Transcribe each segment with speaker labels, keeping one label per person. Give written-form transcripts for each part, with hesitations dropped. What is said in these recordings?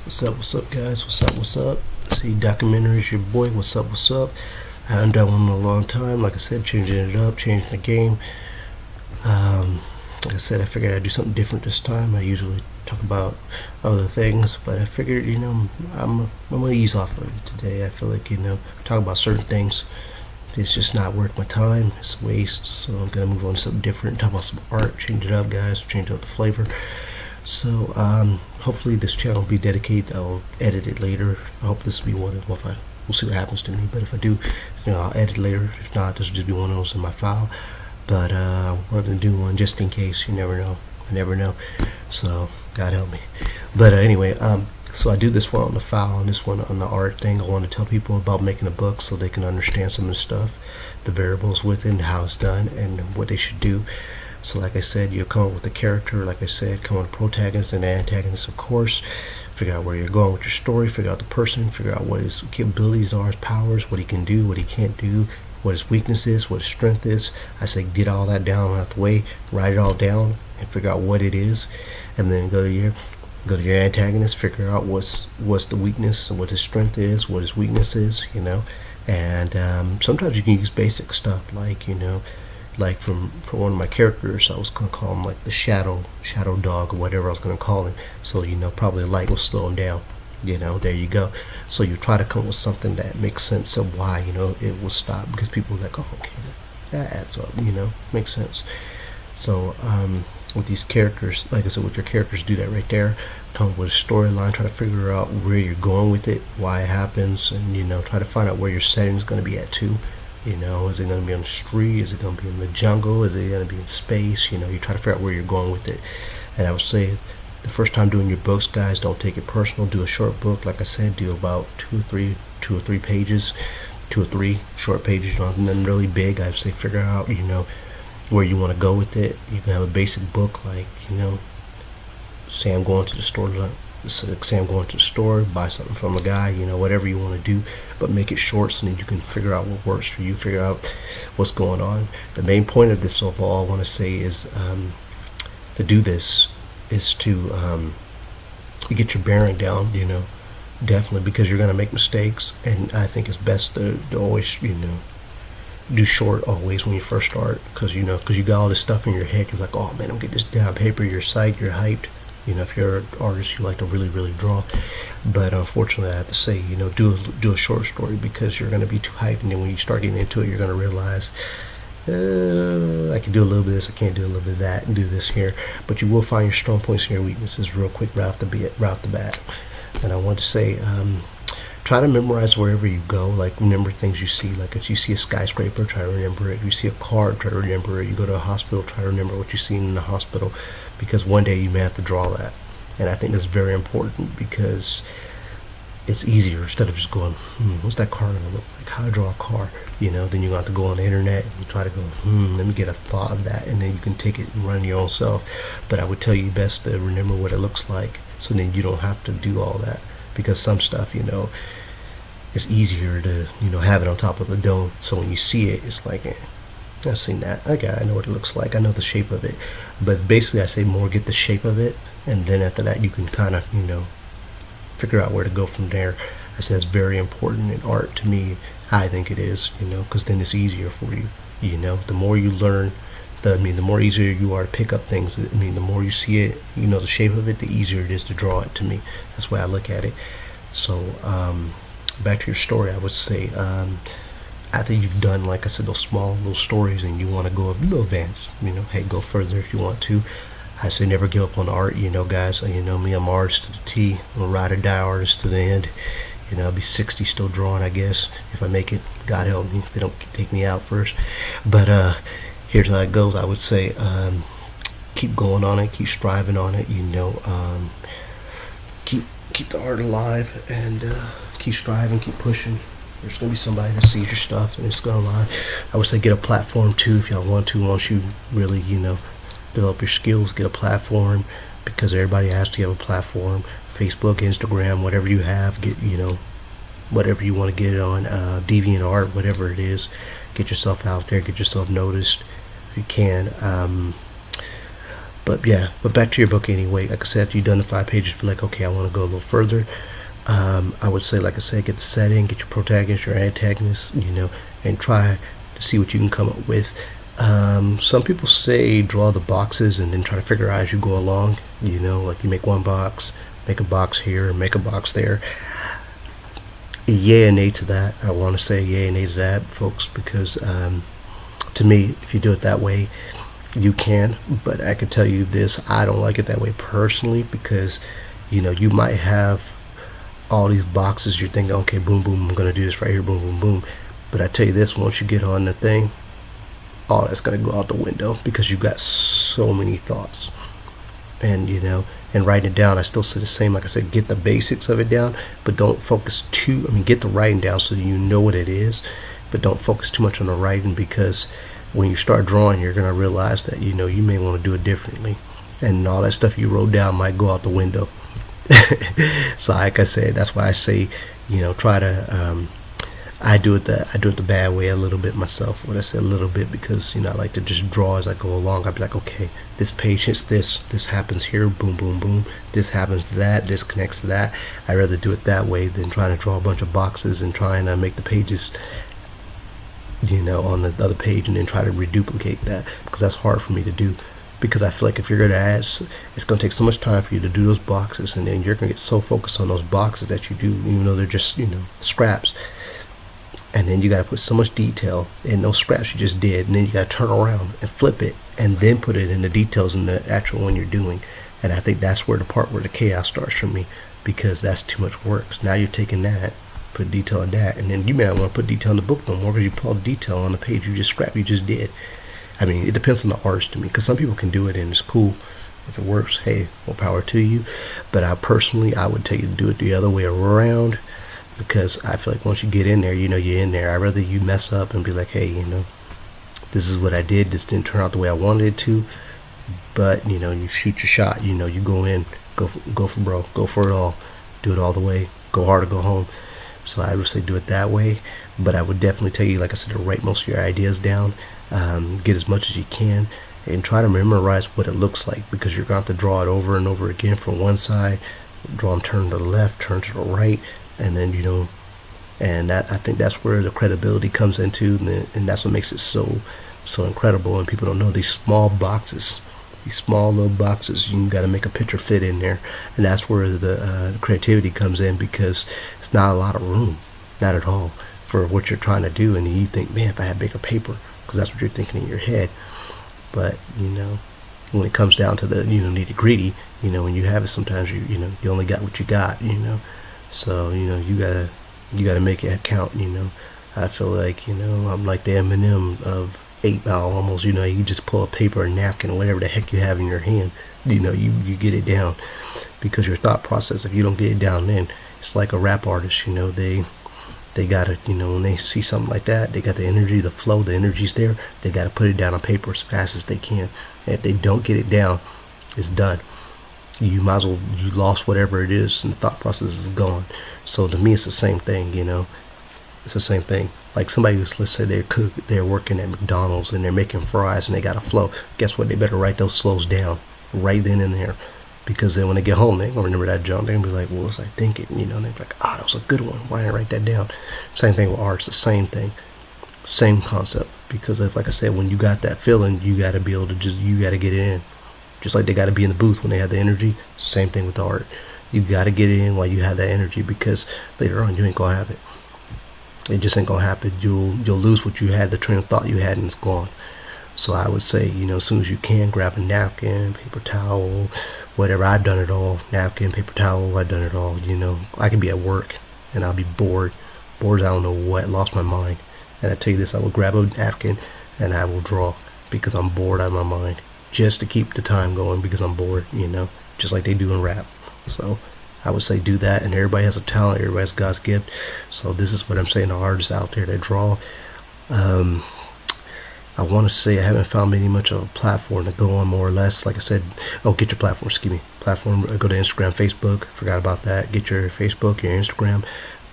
Speaker 1: What's up, guys? What's up? See, documentaries, your boy. What's up? I haven't done one in a long time. Like I said, changing it up, changing the game. Um, like I said, I figured I'd do something different this time. I usually talk about other things, but I figured, I'm gonna ease off of it today. I feel like, talk about certain things. It's just not worth my time. It's a waste. So I'm gonna move on to something different. Talk about some art. Change it up, guys. Change up the flavor. So hopefully this channel will be dedicated. I'll edit it later. I hope this will be one of them. We'll see what happens to me. But if I do, I'll edit later. If not, this will just be one of those in my file. But I wanted to do one just in case. You never know. I never know. So God help me. But anyway, so I do this one on the file and this one on the art thing. I want to tell people about making a book so they can understand some of the stuff, the variables within, how it's done, and what they should do. So like I said, you'll come up with a character, like I said, come up with a protagonist and antagonist, of course. Figure out where you're going with your story, figure out the person, figure out what his capabilities are, his powers, what he can do, what he can't do, what his weakness is, what his strength is. I say get all that down out the way, write it all down, and figure out what it is, and then go to your antagonist, figure out what's the weakness, what his strength is, what his weakness is, and sometimes you can use basic stuff like from one of my characters, I was gonna call him like the shadow dog or whatever I was gonna call him. So probably the light will slow him down. There you go. So you try to come up with something that makes sense of why it will stop, because people are like, oh, okay, that adds up. Makes sense. So with these characters, like I said, with your characters, do that right there. Come up with a storyline, try to figure out where you're going with it, why it happens, and try to find out where your setting is going to be at too. Is it going to be on the street? Is it going to be in the jungle? Is it going to be in space? You try to figure out where you're going with it. And I would say the first time doing your books, guys, don't take it personal. Do a short book. Like I said, do about two or three pages, 2 or 3 short pages. Nothing really big. I'd say figure out, where you want to go with it. You can have a basic book like, say I'm going to the store. Say I'm going to the store, buy something from a guy, whatever you want to do, but make it short so that you can figure out what works for you, figure out what's going on. The main point of this overall, I want to say, is to do this is to get your bearing down, definitely, because you're going to make mistakes, and I think it's best to always, do short always when you first start, because you got all this stuff in your head. You're like, oh man, I'm getting this down on paper. You're psyched, you're hyped. If you're an artist, you like to really draw. But unfortunately, I have to say, do a short story, because you're going to be too hyped, and then when you start getting into it, you're going to realize, I can do a little bit of this, I can't do a little bit of that, and do this here. But you will find your strong points and your weaknesses real quick right off the bat. And I want to say, try to memorize wherever you go. Like, remember things you see. Like, if you see a skyscraper, try to remember it. If you see a car, try to remember it. You go to a hospital, try to remember what you've seen in the hospital, because one day you may have to draw that. And I think that's very important, because it's easier, instead of just going, what's that car gonna look like? How to draw a car? Then you're gonna have to go on the internet and try to go, let me get a thought of that, and then you can take it and run your own self. But I would tell you best to remember what it looks like, so then you don't have to do all that, because some stuff, it's easier to have it on top of the dome. So when you see it, it's like, I've seen that. Okay, I know what it looks like. I know the shape of it. But basically, I say more get the shape of it, and then after that, you can kind of, figure out where to go from there. I say it's very important in art to me. I think it is, because then it's easier for you. The more you learn, the more easier you are to pick up things. The more you see it, the shape of it, the easier it is to draw it to me. That's the way I look at it. So, back to your story, I would say, after you've done, like I said, those small little stories, and you want to go a little advanced, hey, go further if you want to. I say never give up on art, guys. Me, I'm an artist to the T. I'm a ride or die artist to the end. I'll be 60 still drawing, I guess, if I make it. God help me if they don't take me out first. But here's how it goes. I would say keep going on it, keep striving on it. Keep the art alive, and keep striving, keep pushing. There's going to be somebody that sees your stuff and it's going to lie. I would say get a platform too if y'all want to. Once you really, develop your skills, get a platform, because everybody has to have a platform. Facebook, Instagram, whatever you have, get, whatever you want to get it on, DeviantArt, whatever it is. Get yourself out there, get yourself noticed if you can. But yeah, but back to your book anyway. Like I said, after you've done the 5 pages, feel like, okay, I want to go a little further. I would say, like I said, get the setting, get your protagonist, your antagonist, and try to see what you can come up with. Some people say draw the boxes and then try to figure out as you go along. Like you make one box, make a box here, make a box there. Yay and nay to that. I want to say yay and nay to that, folks, because to me, if you do it that way, you can. But I can tell you this, I don't like it that way personally, because you might have all these boxes. You're thinking, okay, boom, boom, I'm gonna do this right here, boom, boom, boom. But I tell you this, once you get on the thing, all that's gonna go out the window, because you've got so many thoughts. And and writing it down, I still say the same. Like I said, get the basics of it down, but don't focus get the writing down so you know what it is, but don't focus too much on the writing, because when you start drawing, you're gonna realize that you may want to do it differently, and all that stuff you wrote down might go out the window. So like I said, that's why I say, try to I do it the bad way a little bit myself. What I say a little bit, because I like to just draw as I go along. I'd be like, okay, this page hits this happens here, boom, boom, boom. This happens to that. This connects to that. I'd rather do it that way than trying to draw a bunch of boxes and trying to make the pages, on the other page, and then try to reduplicate that, because that's hard for me to do. Because I feel like if you're going to add, it's going to take so much time for you to do those boxes, and then you're going to get so focused on those boxes that you do, even though they're just scraps. And then you got to put so much detail in those scraps you just did, and then you got to turn around and flip it and then put it in the details in the actual one you're doing. And I think that's where the part where the chaos starts for me, because that's too much work. So now you're taking that, put detail in that, and then you may not want to put detail in the book no more, because you put all the detail on the page you just did. I mean, it depends on the artist to me, because some people can do it and it's cool. If it works, hey, more power to you. But I would tell you to do it the other way around, because I feel like once you get in there, you're in there. I'd rather you mess up and be like, hey, this is what I did. This didn't turn out the way I wanted it to. But, you shoot your shot. You go in, go for broke, go for it all. Do it all the way. Go hard or go home. So I would say do it that way. But I would definitely tell you, like I said, to write most of your ideas down. Get as much as you can, and try to memorize what it looks like, because you're going to have to draw it over and over again from one side, draw them turn to the left, turn to the right, and then and that, I think that's where the credibility comes into, and that's what makes it so incredible. And people don't know these small boxes, these small little boxes, you got to make a picture fit in there, and that's where the creativity comes in, because it's not a lot of room, not at all, for what you're trying to do. And you think, man, if I had bigger paper, because that's what you're thinking in your head. But when it comes down to the nitty gritty, when you have it, sometimes you only got what you got. So you gotta make it count. I feel like I'm like the Eminem of 8 Ball almost. You just pull a paper, a napkin, or whatever the heck you have in your hand. You get it down, because your thought process, if you don't get it down, then it's like a rap artist. They got to, when they see something like that, they got the energy, the flow, the energy's there. They got to put it down on paper as fast as they can. And if they don't get it down, it's done. You might as well, you lost whatever it is, and the thought process is gone. So to me, it's the same thing, It's the same thing. Like somebody who's, let's say they're working at McDonald's and they're making fries and they got a flow. Guess what? They better write those flows down right then and there. Because then when they get home, they're going to remember that junk. They're going to be like, what was I thinking? And they're like, that was a good one. Why didn't I write that down? Same thing with art. It's the same thing. Same concept. Because like I said, when you got that feeling, you got to be able to you got to get it in. Just like they got to be in the booth when they have the energy. Same thing with the art. You got to get it in while you have that energy, because later on, you ain't going to have it. It just ain't going to happen. You'll lose what you had, the train of thought you had, and it's gone. So I would say, as soon as you can, grab a napkin, paper towel, whatever. I've done it all. Napkin, paper towel, I've done it all. I can be at work and I'll be bored. I don't know what, lost my mind. And I tell you this, I will grab a napkin and I will draw, because I'm bored out of my mind, just to keep the time going, because I'm bored, just like they do in rap. So I would say do that, and everybody has a talent, everybody has God's gift. So this is what I'm saying to artists out there that draw. I want to say I haven't found any much of a platform to go on, more or less. Like I said, get your platform, go to Instagram, Facebook, forgot about that. Get your Facebook, your Instagram,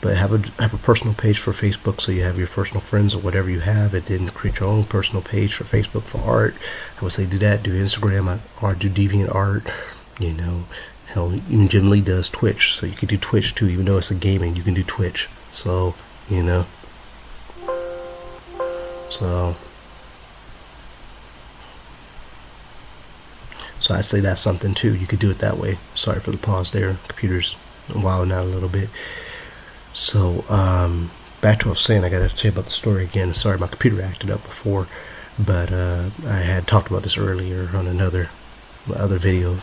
Speaker 1: But have a personal page for Facebook, so you have your personal friends or whatever you have, and then create your own personal page for Facebook for art. I would say do that. Do Instagram art, do Deviant art. You know, hell, even Jim Lee does Twitch, so you can do Twitch too. Even though it's a gaming, you can do Twitch. So you know, so I say that's something too. You could do it that way. Sorry for the pause there. Computer's wilding out a little bit. So back to what I was saying. I gotta tell you about the story again. Sorry, my computer acted up before, but I had talked about this earlier on another other video.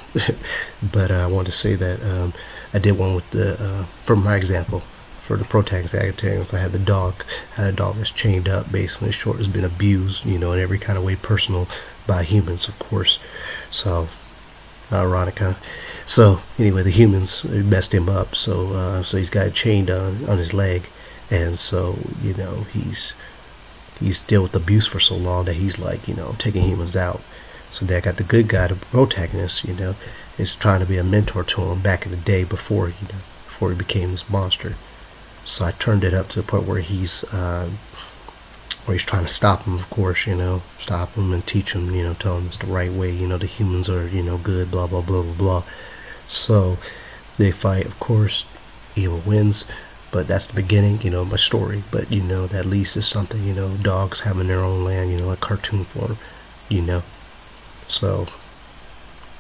Speaker 1: But I wanted to say that I did one with the for my example, for the protagonist. I had the dog. I had a dog that's chained up, basically. Short has been abused, you know, in every kind of way, personal, by humans, of course. So ironic, huh? So anyway, the humans messed him up. So so he's got it chained on his leg, and so you know he's dealt with abuse for so long that he's like, you know, taking humans out. So they got the good guy, the protagonist, you know, is trying to be a mentor to him back in the day before before he became this monster. So I turned it up to the point where he's trying to stop him, of course, you know, stop him and teach him, you know, tell him it's the right way, you know, the humans are, you know, good, blah, blah, blah, blah, blah. So they fight, of course, evil wins, but that's the beginning, you know, of my story. But, you know, at least it's something, you know, dogs having their own land, you know, like cartoon form, you know. So,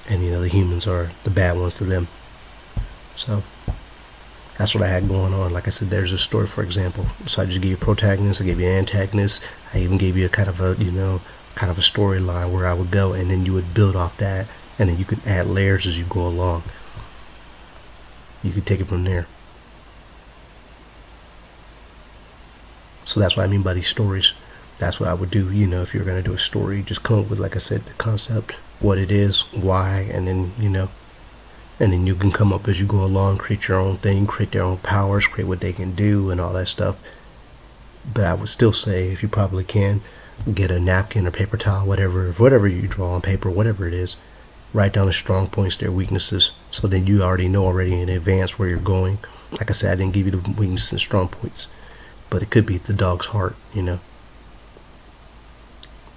Speaker 1: and, you know, the humans are the bad ones to them. So that's what I had going on. Like I said, there's a story, for example. So I just gave you a protagonist, I gave you an antagonist, I even gave you a kind of a, you know, kind of a storyline where I would go, and then you would build off that, and then you could add layers as you go along. You could take it from there. So that's what I mean by these stories. That's what I would do, you know, if you're going to do a story. Just come up with, like I said, the concept, what it is, why, and then, you know, and then you can come up as you go along, create your own thing, create their own powers, create what they can do and all that stuff. But I would still say, if you probably can, get a napkin or paper towel, whatever you draw on paper, whatever it is, write down the strong points, their weaknesses, so then you already know in advance where you're going. Like I said, I didn't give you the weaknesses and strong points, but it could be the dog's heart, you know.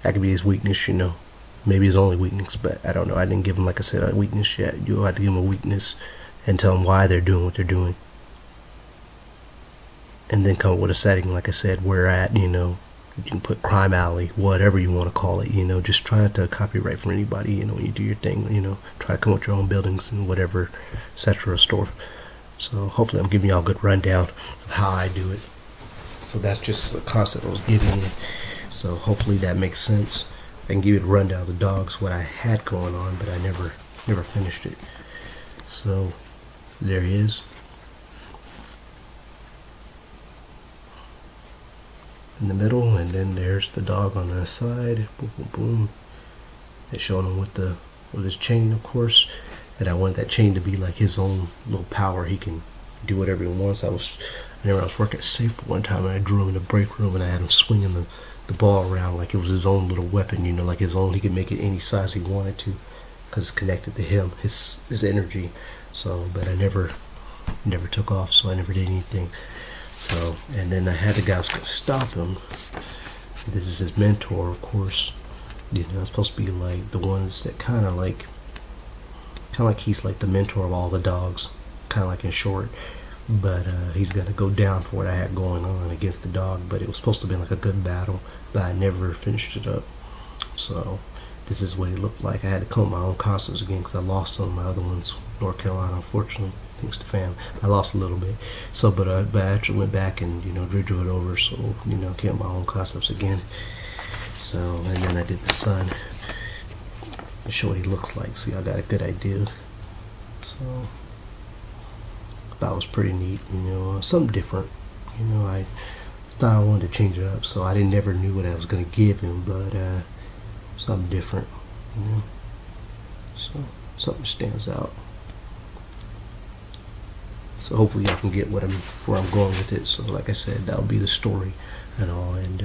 Speaker 1: That could be his weakness, you know. Maybe his only weakness, but I don't know. I didn't give him, like I said, a weakness yet. You'll have to give him a weakness and tell him why they're doing what they're doing. And then come up with a setting, like I said, where at, you know. You can put Crime Alley, whatever you want to call it, you know. Just try not to copyright from anybody, you know, when you do your thing, you know. Try to come up with your own buildings and whatever, etc. store. So hopefully I'm giving y'all a good rundown of how I do it. So that's just a concept I was giving you. So hopefully that makes sense. I can give you a rundown of the dogs, what I had going on, but I never finished it. So there he is. In the middle, and then there's the dog on the side. Boom, boom, boom. It's showing him with his chain, of course. And I wanted that chain to be like his own little power. He can do whatever he wants. I remember I was working at Safe one time, and I drew him in the break room, and I had him swinging the ball around like it was his own little weapon, you know, like his own. He could make it any size he wanted to, because it's connected to him, his energy. So, but I never took off, so I never did anything. So, and then I had the guy who was going to stop him. This is his mentor, of course. You know, it's supposed to be like the ones that kind of like he's like the mentor of all the dogs, kind of like in short. But he's gonna go down for what I had going on against the dog. But it was supposed to be like a good battle, but I never finished it up. So this is what he looked like. I had to come up with my own costumes again because I lost some of my other ones. North Carolina, unfortunately, thanks to fam, I lost a little bit. So, but I actually went back and, you know, drew it over. So, you know, came up with my own costumes again. So, and then I did the sun to show what he looks like, so y'all got a good idea. So that was pretty neat, you know, something different. You know, I thought I wanted to change it up, so I never knew what I was going to give him, but something different, you know. So something stands out. So hopefully y'all can get where I'm going with it. So like I said, that'll be the story and all. And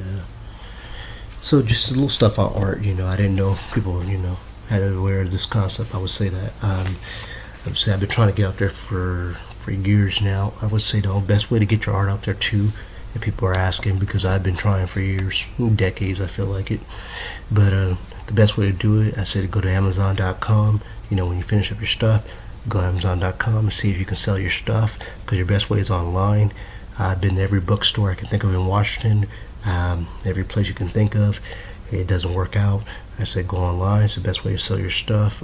Speaker 1: so just a little stuff on art, you know. I didn't know people, you know, had to aware of this concept. I would say that. I've been trying to get out there for for years now. I would say the best way to get your art out there too, if people are asking, because I've been trying for years, decades, I feel like it. But the best way to do it, I say to go to Amazon.com. When you finish up your stuff, go to Amazon.com and see if you can sell your stuff, because your best way is online. I've been to every bookstore I can think of in Washington, every place you can think of. It doesn't work out. I said go online. It's the best way to sell your stuff.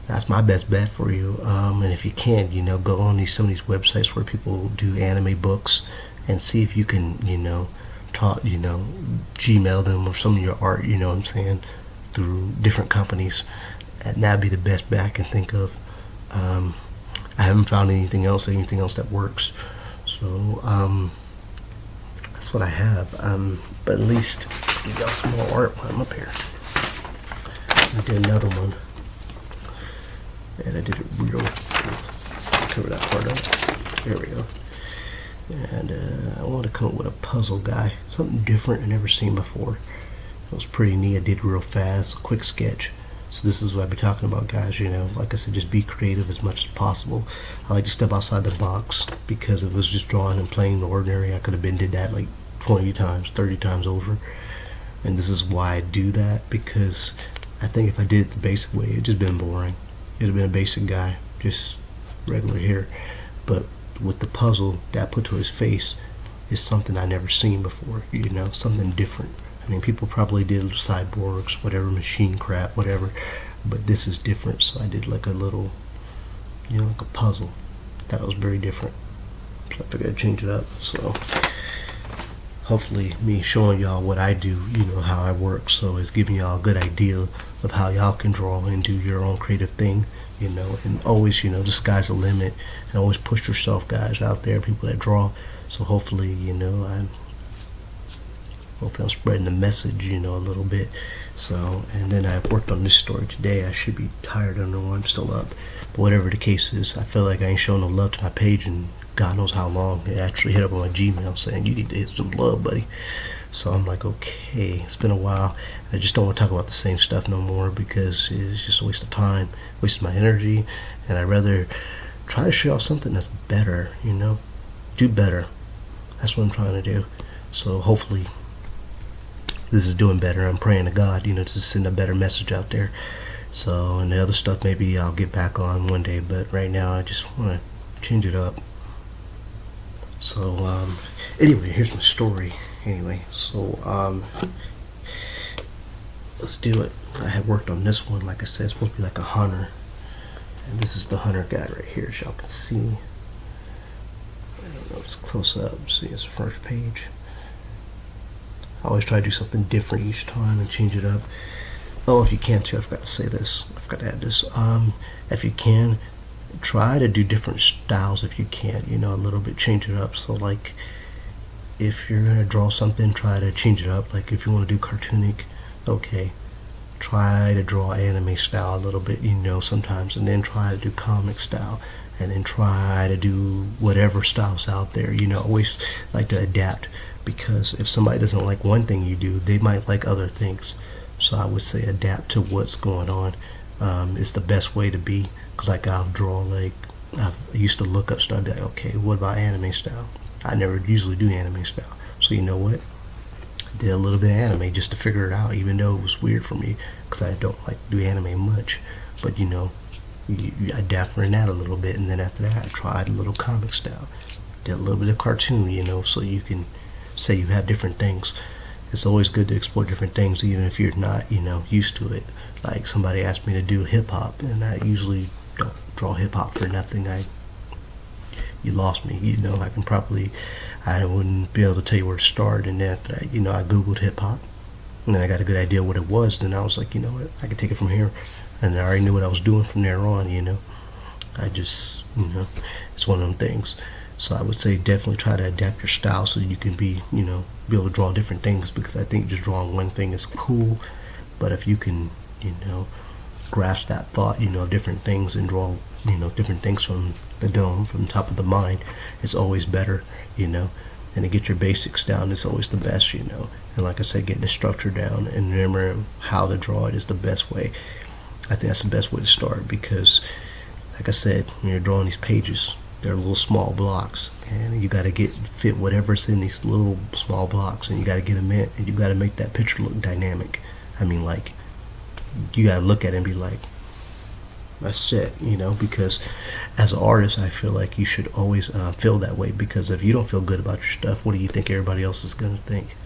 Speaker 1: That's my best bet for you. And if you can't, go on some of these websites where people do anime books and see if you can, Gmail them or some of your art, what I'm saying, through different companies. And that'd be the best bet I can think of. I haven't found anything else that works. So, that's what I have. But at least give y'all some more art while I'm up here. I did another one. And I did it real cover that part up. There we go. And I want to come up with a puzzle guy, something different I've never seen before. It was pretty neat. I did real fast, quick sketch. So this is what I'd be talking about, guys. Like I said, just be creative as much as possible. I like to step outside the box, because if it was just drawing and playing the ordinary, I could have did that like 20 times, 30 times over. And this is why I do that, because I think if I did it the basic way, it'd just been boring. It'd have been a basic guy, just regular hair. But with the puzzle that I put to his face is something I never seen before, something different. I mean, people probably did cyborgs, whatever, machine crap, whatever, but this is different. So I did like a little, like a puzzle. That was very different. So I figured I'd change it up. So hopefully me showing y'all what I do, how I work, so it's giving y'all a good idea of how y'all can draw and do your own creative thing, and always, the sky's the limit, and always push yourself, guys, out there, people that draw. So hopefully, I'm spreading the message, a little bit. So, and then I worked on this story today. I should be tired, I don't know why I'm still up, but whatever the case is, I feel like I ain't showing no love to my page and God knows how long. It actually hit up on my Gmail saying you need to hit some love, buddy. So I'm like, okay, it's been a while. I just don't want to talk about the same stuff no more, because it's just a waste of time, wasting my energy, and I'd rather try to show y'all something that's better, do better. That's what I'm trying to do. So hopefully this is doing better. I'm praying to God, to send a better message out there. So, and the other stuff maybe I'll get back on one day, but right now I just want to change it up. So anyway, here's my story. So let's do it. I had worked on this one, like I said, it's supposed to be like a hunter, and this is the hunter guy right here, as y'all can see. I don't know if it's close up. See, it's the first page. I always try to do something different each time and change it up. Oh, if you can too, I forgot to say this. I forgot to add this. If you can, try to do different styles if you can, a little bit, change it up. So like, if you're gonna draw something, try to change it up. Like if you want to do cartoonic, okay, try to draw anime style a little bit, sometimes, and then try to do comic style, and then try to do whatever styles out there. Always like to adapt, because if somebody doesn't like one thing you do, they might like other things. So I would say adapt to what's going on. It's the best way to be, because like I'll draw, like I used to look up stuff, I'd be like, okay, what about anime style? I never usually do anime style. So you know what? I did a little bit of anime just to figure it out, even though it was weird for me, because I don't like to do anime much. But you adapt from that a little bit, and then after that I tried a little comic style, did a little bit of cartoon, so you can say you have different things. It's always good to explore different things, even if you're not, used to it. Like somebody asked me to do hip hop, and I usually don't draw hip hop for nothing. You lost me, I wouldn't be able to tell you where to start. And after that, I googled hip hop, and then I got a good idea what it was. Then I was like, what, I could take it from here, and I already knew what I was doing from there on. I just, it's one of them things. So I would say definitely try to adapt your style so you can be able to draw different things, because I think just drawing one thing is cool, but if you can, grasp that thought, different things, and draw, different things from the dome, from the top of the mind, it's always better, and to get your basics down is always the best, and like I said, getting the structure down and remembering how to draw it is the best way. I think that's the best way to start, because like I said, when you're drawing these pages, they're little small blocks, and you got to get fit whatever's in these little small blocks, and you got to get them in, and you got to make that picture look dynamic. I mean, like, you got to look at it and be like, that's it, because as an artist, I feel like you should always feel that way, because if you don't feel good about your stuff, what do you think everybody else is going to think?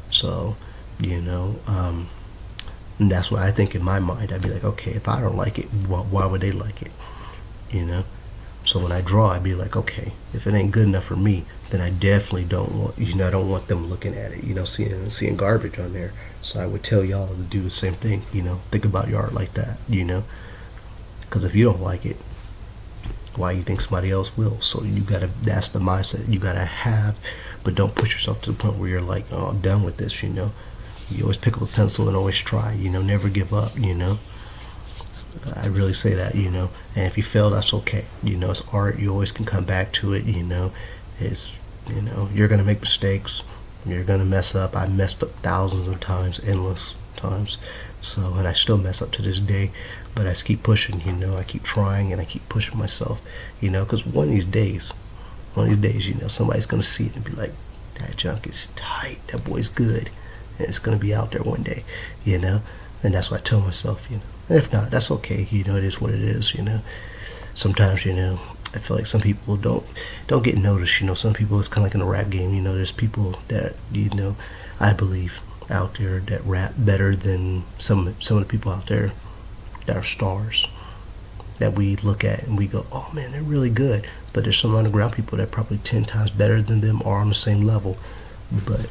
Speaker 1: So, and that's what I think in my mind. I'd be like, okay, if I don't like it, why would they like it? So when I draw, I'd be like, okay, if it ain't good enough for me, then I definitely don't want, I don't want them looking at it, seeing garbage on there. So I would tell y'all to do the same thing, think about your art like that, because if you don't like it, why you think somebody else will? So that's the mindset you gotta have, but don't push yourself to the point where you're like, oh, I'm done with this, You always pick up a pencil and always try, never give up, I really say that, and if you fail, that's okay. It's art. You always can come back to it. It's, you're going to make mistakes. You're going to mess up. I messed up thousands of times, endless times. So, and I still mess up to this day, but I just keep pushing, I keep trying and I keep pushing myself, because one of these days, somebody's going to see it and be like, that junk is tight. That boy's good. And it's going to be out there one day, and that's what I tell myself, And if not, that's okay. It is what it is. Sometimes, I feel like some people don't get noticed. Some people, it's kind of like in a rap game. There's people that I believe out there that rap better than some of the people out there that are stars that we look at and we go, oh man, they're really good. But there's some underground people that are probably 10 times better than them or on the same level. But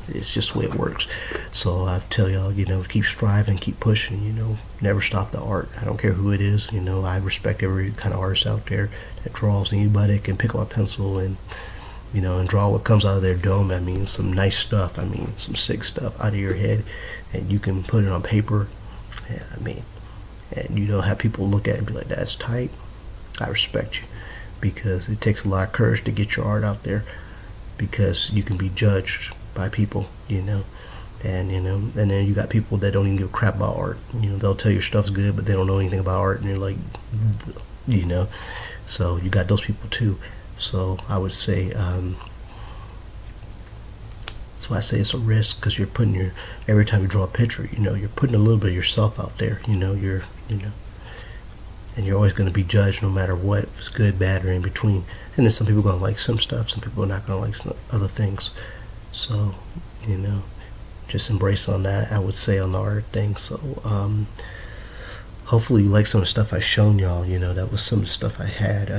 Speaker 1: it's just the way it works. So I tell y'all, keep striving, keep pushing, never stop the art. I don't care who it is, I respect every kind of artist out there that draws. Anybody that can pick up a pencil and, and draw what comes out of their dome. I mean, some nice stuff. I mean, some sick stuff out of your head, and you can put it on paper. Yeah, and have people look at it and be like, that's tight. I respect you, because it takes a lot of courage to get your art out there, because you can be judged by people, and and then you got people that don't even give a crap about art. They'll tell your stuff's good, but they don't know anything about art, and you're like, so you got those people too. So I would say, that's why I say it's a risk, because you're putting every time you draw a picture, you're putting a little bit of yourself out there. And you're always going to be judged no matter what, if it's good, bad, or in between. And then some people are going to like some stuff, some people are not going to like some other things. So, just embrace on that, I would say, on the art thing. So, hopefully you like some of the stuff I've shown y'all. That was some of the stuff I had.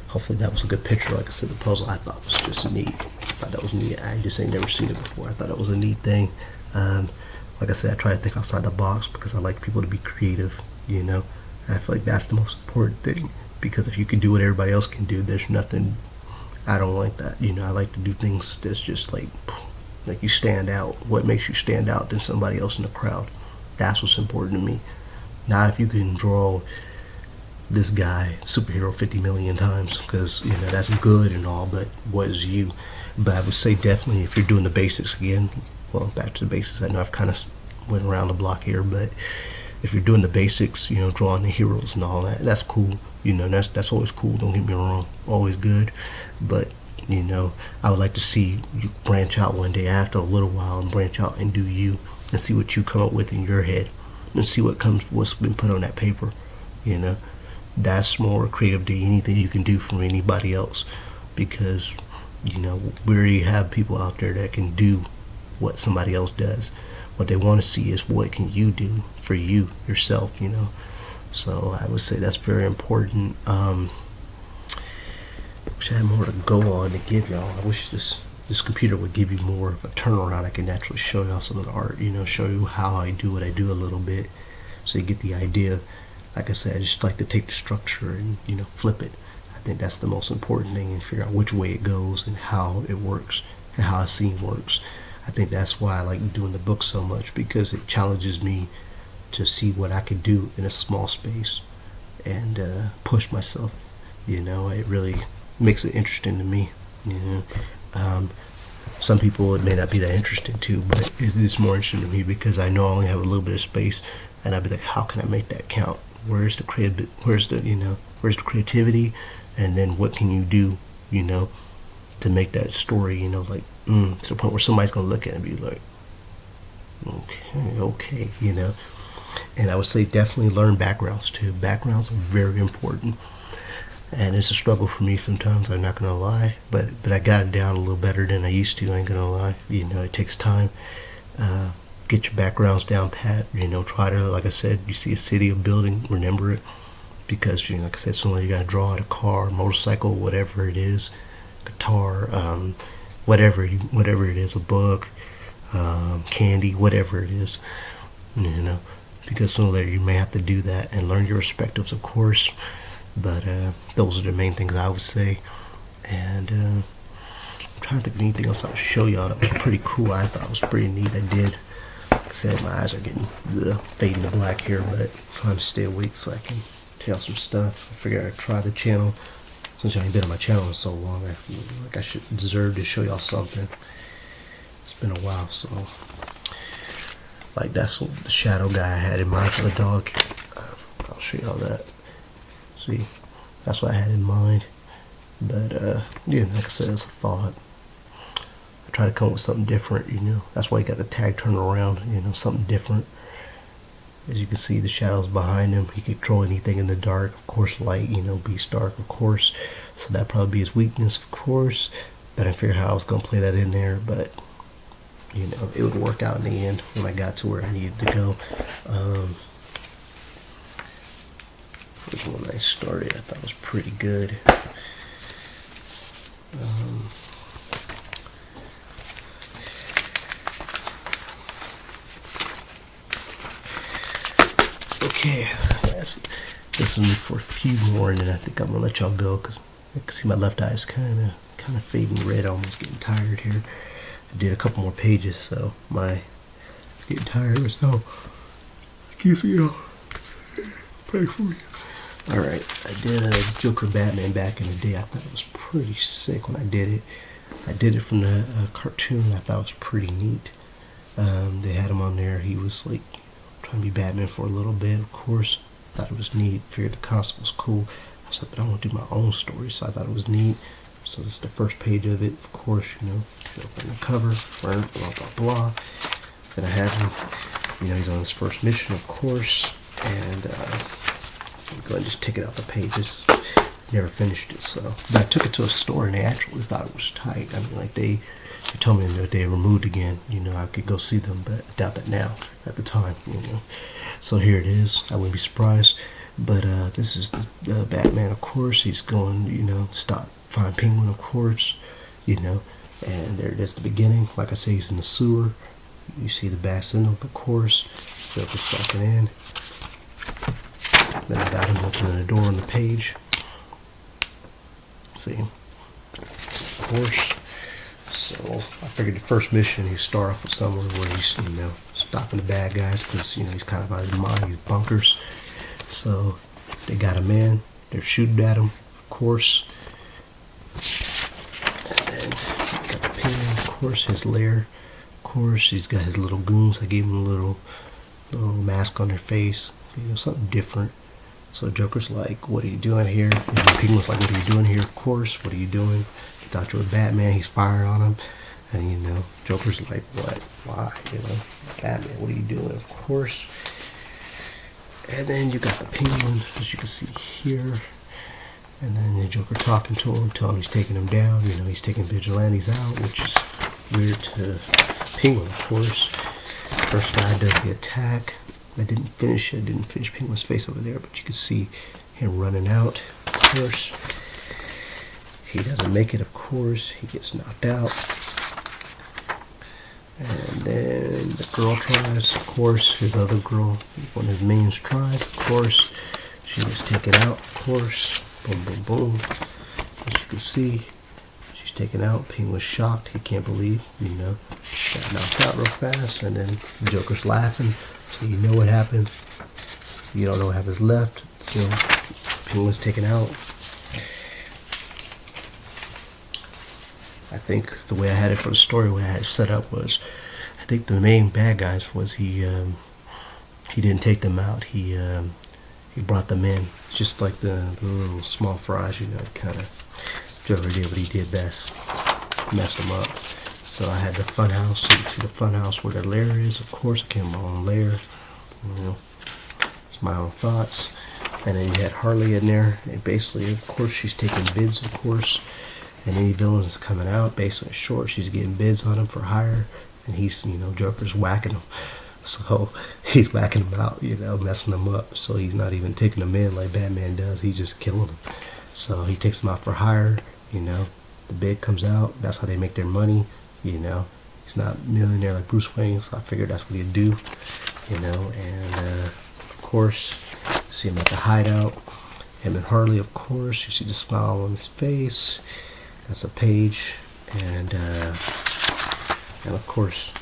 Speaker 1: Hopefully that was a good picture. Like I said, the puzzle I thought was just neat. I thought that was neat. I just ain't never seen it before. I thought that was a neat thing. Like I said, I try to think outside the box, because I like people to be creative, I feel like that's the most important thing, because if you can do what everybody else can do, there's nothing. I don't like that. I like to do things that's just like you stand out. What makes you stand out than somebody else in the crowd? That's what's important to me. Not if you can draw this guy superhero 50 million times, because that's good and all, but what is you? But I would say definitely, if you're doing the basics again, well, back to the basics. I know I've kind of went around the block here, but if you're doing the basics, drawing the heroes and all that, that's cool. That's always cool. Don't get me wrong, always good. But I would like to see you branch out one day after a little while, and branch out and do you, and see what you come up with in your head, and see what's been put on that paper. That's more creative than anything you can do from anybody else, because we already have people out there that can do what somebody else does. What they want to see is, what can you do for you yourself, So I would say that's very important. Wish I had more to go on to give y'all. I wish this computer would give you more of a turnaround. I can actually show y'all some of the art, show you how I do what I do a little bit, so you get the idea. Like I said, I just like to take the structure and flip it. I think that's the most important thing, and figure out which way it goes and how it works and how a scene works. I think that's why I like doing the book so much, because it challenges me to see what I can do in a small space and push myself. It really makes it interesting to me. Some people, it may not be that interesting to, but it's more interesting to me, because I know I only have a little bit of space, and I'd be like, how can I make that count? Where's the where's the creativity, and then what can you do, to make that story, like to the point where somebody's gonna look at it and be like, okay. And I would say definitely learn backgrounds too. Backgrounds are very important, and it's a struggle for me sometimes. I'm not gonna lie, but I got it down a little better than I used to. I ain't gonna lie. It takes time. Get your backgrounds down pat. Try to, like I said, you see a city, a building, remember it, because like I said, somewhere you gotta draw out a car, motorcycle, whatever it is, guitar, whatever it is, a book, candy, whatever it is, because sooner or later you may have to do that and learn your respectives, of course. But those are the main things I would say. And I'm trying to think of anything else I would show y'all that was pretty cool. I thought was pretty neat. I did. Like I said, my eyes are getting fading to black here, but I'm trying to stay awake so I can tell some stuff. I figured I'd try the channel. Since I ain't been on my channel in so long, I feel like I should deserve to show y'all something. It's been a while, so like that's what the shadow guy I had in mind for the dog. I'll show y'all that. See, that's what I had in mind. But yeah, like I said, it's a thought. I try to come up with something different, That's why you got the tag turned around, something different. As you can see, the shadows behind him. He could control anything in the dark. Of course, light, Beast dark, of course. So that'd probably be his weakness, of course. But I didn't figure how I was going to play that in there. But, it would work out in the end when I got to where I needed to go. This one I started, I thought was pretty good. Okay, this is for a few more, and then I think I'm gonna let y'all go because I can see my left eye is kind of fading red, almost getting tired here. I did a couple more pages, so my getting tired. So excuse me, y'all. Pray for me. All right, I did a Joker Batman back in the day. I thought it was pretty sick when I did it. I did it from the cartoon. I thought it was pretty neat. They had him on there. He was like trying to be Batman for a little bit, of course. Thought it was neat. Figured the concept was cool. I was like, but I want to do my own story, so I thought it was neat. So this is the first page of it, of course, open the cover, blah, blah, blah. Then I have him, he's on his first mission, of course, and I'm going to just take it out the pages. Never finished it, so. But I took it to a store, and they actually thought it was tight. I mean, like, they told me that they removed again, I could go see them, but I doubt that now, at the time, So here it is. I wouldn't be surprised. But this is the Batman, of course. He's going, stop, find Penguin, of course, and there it is, the beginning. Like I say, he's in the sewer. You see the bat signal, of course. Joker's walking in. Then I got him opening the door on the page. See, of course. So I figured the first mission he'd start off with somewhere where he's, stopping the bad guys because, he's kind of out of his mind. He's bunkers. So they got him in. They're shooting at him, of course. And then got the pin, of course, his lair. Of course, he's got his little goons. I gave him a little mask on their face. Something different. So Joker's like, what are you doing here? And Penguin's like, what are you doing here? Of course, what are you doing? He thought you were Batman. He's firing on him. And, Joker's like, what? Why? Batman, what are you doing? Of course. And then you got the Penguin, as you can see here. And then the Joker talking to him, telling him he's taking him down. He's taking vigilantes out, which is weird to Penguin, of course. First guy does the attack. I didn't finish it. I didn't finish Penguin's face over there, but you can see him running out, of course. He doesn't make it, of course. He gets knocked out. And then the girl tries, of course. His other girl, one of his minions tries, of course. She gets taken out, of course. Boom, boom, boom. As you can see, she's taken out. Penguin's shocked. He can't believe, got knocked out real fast. And then the Joker's laughing. So you know what happened. You don't know what happens left. Penguin's taken out. I think the way I had it for the story, the way I had it set up was, I think the main bad guys was he didn't take them out. He he brought them in, just like the little small fries, kind of. Joker did what he did best, messed them up. So I had the fun house. So you can see the fun house where the lair is. Of course, I came my own lair. It's my own thoughts. And then you had Harley in there, and basically, of course, she's taking bids, of course. And any villains coming out, basically short, she's getting bids on him for hire, and he's, Joker's whacking him. So he's whacking him out, messing them up. So he's not even taking them in like Batman does. He's just killing them. So he takes them out for hire. The bid comes out. That's how they make their money. He's not a millionaire like Bruce Wayne, so I figured that's what he'd do. And of course, see him at the hideout. Him and Harley, of course. You see the smile on his face. That's a page. And of course,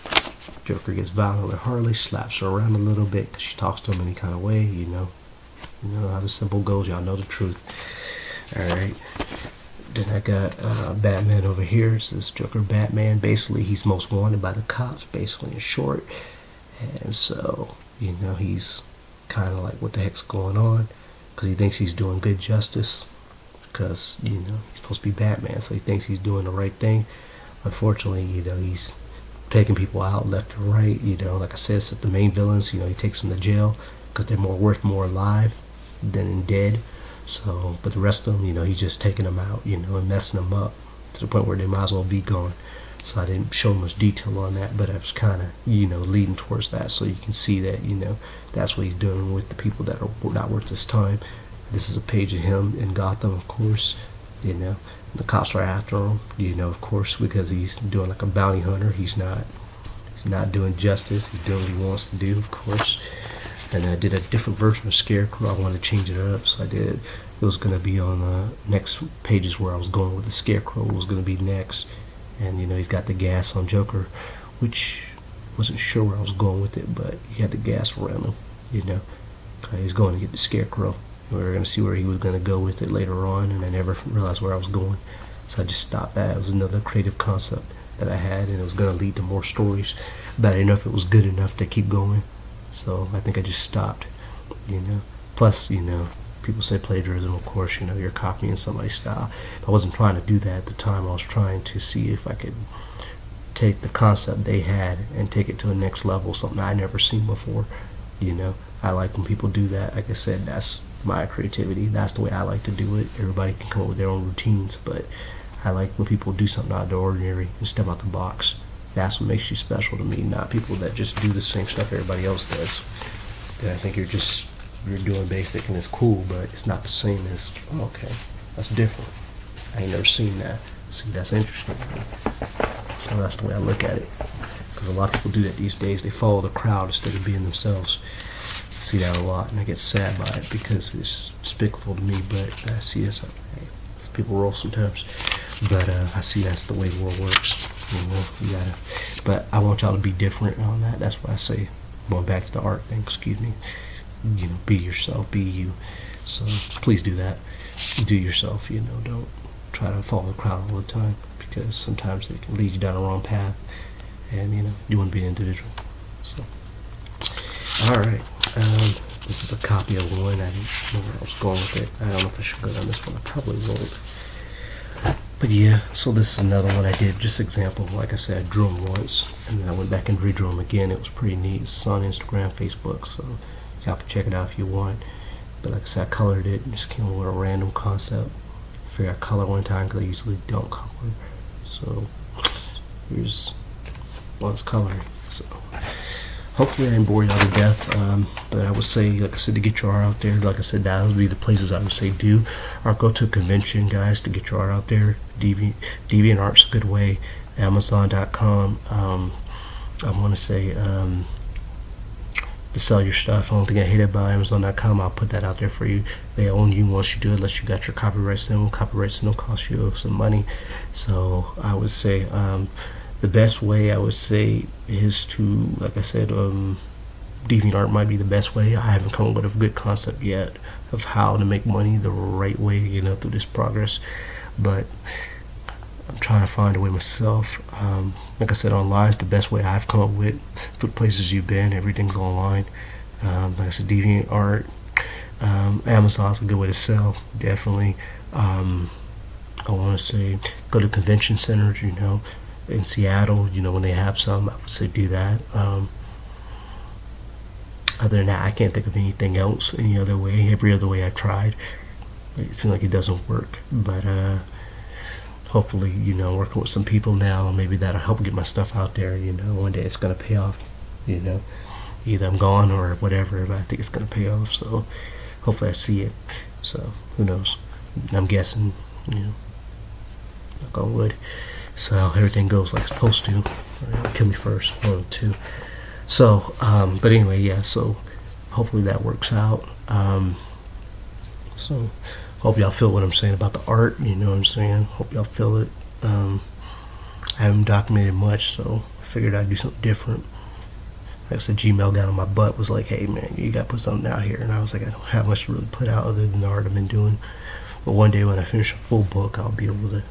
Speaker 1: Joker gets violent with Harley, slaps her around a little bit because she talks to him any kind of way, You know how the simple goes. Y'all know the truth. Alright. Then I got Batman over here. It's this Joker Batman. Basically, he's most wanted by the cops, basically, in short. And so, he's kind of like, what the heck's going on? Because he thinks he's doing good justice. Because, he's supposed to be Batman, so he thinks he's doing the right thing. Unfortunately, he's taking people out left and right. Like I said, the main villains, he takes them to jail because they're worth more alive than in dead. So, but the rest of them, he's just taking them out, and messing them up to the point where they might as well be gone. So I didn't show much detail on that, but I was kind of, leading towards that, so you can see that, that's what he's doing with the people that are not worth his time. This is a page of him in Gotham, of course, and the cops are after him, of course, because he's doing like a bounty hunter. He's not doing justice. He's doing what he wants to do, of course. And I did a different version of Scarecrow. I wanted to change it up, so I did. It was going to be on the next pages where I was going with the Scarecrow. It was going to be next. And, he's got the gas on Joker, which wasn't sure where I was going with it, but he had the gas around him, He's going to get the Scarecrow. We were going to see where he was going to go with it later on, and I never realized where I was going. So I just stopped that. It was another creative concept that I had, and it was going to lead to more stories. But I didn't know if it was good enough to keep going. So I think I just stopped, Plus, people say plagiarism, of course, you're copying somebody's style. I wasn't trying to do that at the time. I was trying to see if I could take the concept they had and take it to the next level, something I never seen before, I like when people do that. Like I said, that's my creativity. That's the way I like to do it. Everybody can come up with their own routines, but I like when people do something out of the ordinary and step out the box. That's what makes you special to me, not people that just do the same stuff everybody else does. Then I think you're doing basic and it's cool, but it's not the same as, okay, that's different. I ain't never seen that. See, that's interesting to me. So that's the way I look at it. Because a lot of people do that these days. They follow the crowd instead of being themselves. I see that a lot, and I get sad by it because it's despicable to me, but I see this. Hey, people roll sometimes. But I see that's the way the world works. You gotta. But I want y'all to be different on that. That's what I say. Going back to the art thing, excuse me. Be yourself, be you. So please do that. Do yourself. Don't try to follow the crowd all the time, because sometimes it can lead you down the wrong path, and you want to be an individual. So, all right. This is a copy of one. I didn't know where I was going with it. I don't know if I should go down this one. I probably won't. But yeah, so this is another one I did, just example. Like I said, I drew them once, and then I went back and redrew them again. It was pretty neat. It's on Instagram, Facebook, so y'all can check it out if you want. But like I said, I colored it and just came up with a random concept. I figured I'd color one time because I usually don't color. So here's one's coloring. So hopefully I didn't bore y'all to death. But I would say, like I said, to get your art out there, like I said, that would be the places I would say do. Or go to a convention, guys, to get your art out there. DeviantArt's a good way. Amazon.com. I want to say to sell your stuff. The only thing I hate about Amazon.com, I'll put that out there for you. They own you once you do it, unless you got your copyrights in them. Copyrights don't cost you some money. So I would say the best way I would say is to, like I said, DeviantArt might be the best way. I haven't come up with a good concept yet of how to make money the right way, through this progress. But I'm trying to find a way myself. Like I said, online is the best way I've come up with. For the places you've been, everything's online. Like I said, DeviantArt. Amazon's a good way to sell, definitely. Um, I want to say go to convention centers, in Seattle, when they have some, I would say do that. Other than that, I can't think of anything else, any other way. Every other way I've tried, it seems like it doesn't work. But hopefully, working with some people now, maybe that'll help get my stuff out there. One day it's going to pay off, you know. Either I'm gone or whatever, but I think it's going to pay off. So hopefully I see it. So who knows? I'm guessing, knock on wood. So everything goes like it's supposed to. Kill me first, one or two. So, but anyway, yeah. So hopefully that works out. So hope y'all feel what I'm saying about the art. You know what I'm saying? Hope y'all feel it. I haven't documented much, so I figured I'd do something different. Like I said, Gmail got on my butt, was like, hey man, you gotta put something out here. And I was like, I don't have much to really put out other than the art I've been doing. But one day when I finish a full book, I'll be able to,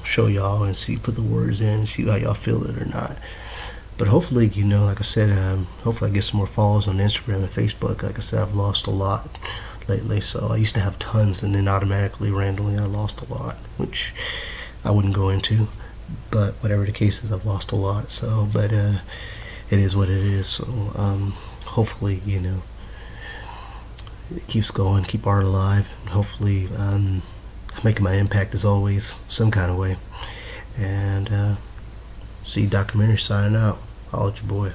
Speaker 1: show y'all and see, put the words in, and see how y'all feel it or not. But hopefully, like I said, hopefully I get some more followers on Instagram and Facebook. Like I said, I've lost a lot lately. So I used to have tons, and then automatically, randomly, I lost a lot, which I wouldn't go into. But whatever the case is, I've lost a lot. So, but it is what it is. So hopefully, it keeps going, keep art alive, and hopefully making my impact as always, some kind of way. And see, documentary signing out. Holla at your boy.